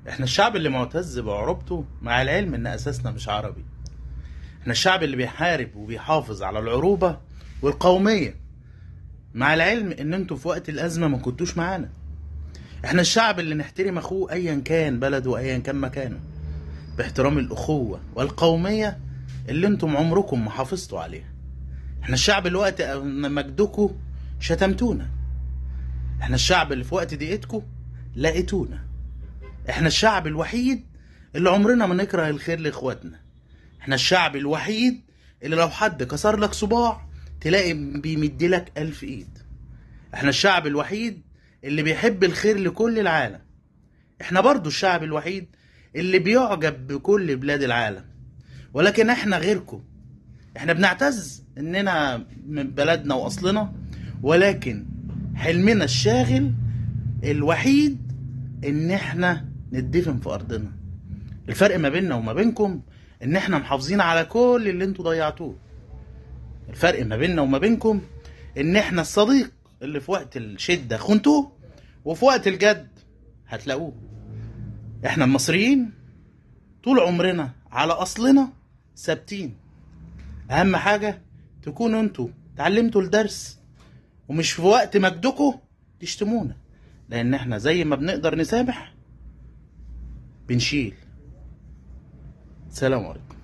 احنا الشعب اللي معتز بعروبته مع العلم ان اساسنا مش عربي. احنا الشعب اللي بيحارب وبيحافظ على العروبة والقومية مع العلم ان انتوا في وقت الازمة ما كنتوش معانا. احنا الشعب اللي نحترم اخوه ايا كان بلده وايا كان مكانه باحترام الاخوة والقومية اللي انتم عمركم ما حافظتوا عليها. احنا الشعب اللي وقت مجدكم شتمتونا. احنا الشعب اللي في وقت ضيقتكم لقيتونا. احنا الشعب الوحيد اللي عمرنا ما نكره الخير لاخواتنا. احنا الشعب الوحيد اللي لو حد كسر لك صباع تلاقي بيمدلك 1000 ايد. احنا الشعب الوحيد اللي بيحب الخير لكل العالم. احنا برضو الشعب الوحيد اللي بيعجب بكل بلاد العالم. ولكن احنا غيركم. احنا بنعتز اننا من بلدنا واصلنا، ولكن حلمنا الشاغل الوحيد ان احنا ندفن في ارضنا. الفرق ما بيننا وما بينكم ان احنا محافظين على كل اللي انتوا ضيعتوه. الفرق ما بيننا وما بينكم ان احنا الصديق اللي في وقت الشدة خنتوه وفي وقت الجد هتلاقوه. احنا المصريين طول عمرنا على اصلنا ثابتين. اهم حاجة تكونوا انتوا اتعلمتوا الدرس ومش في وقت مجدكم تشتمونا، لان احنا زي ما بنقدر نسامح بنشيل. سلام عليكم.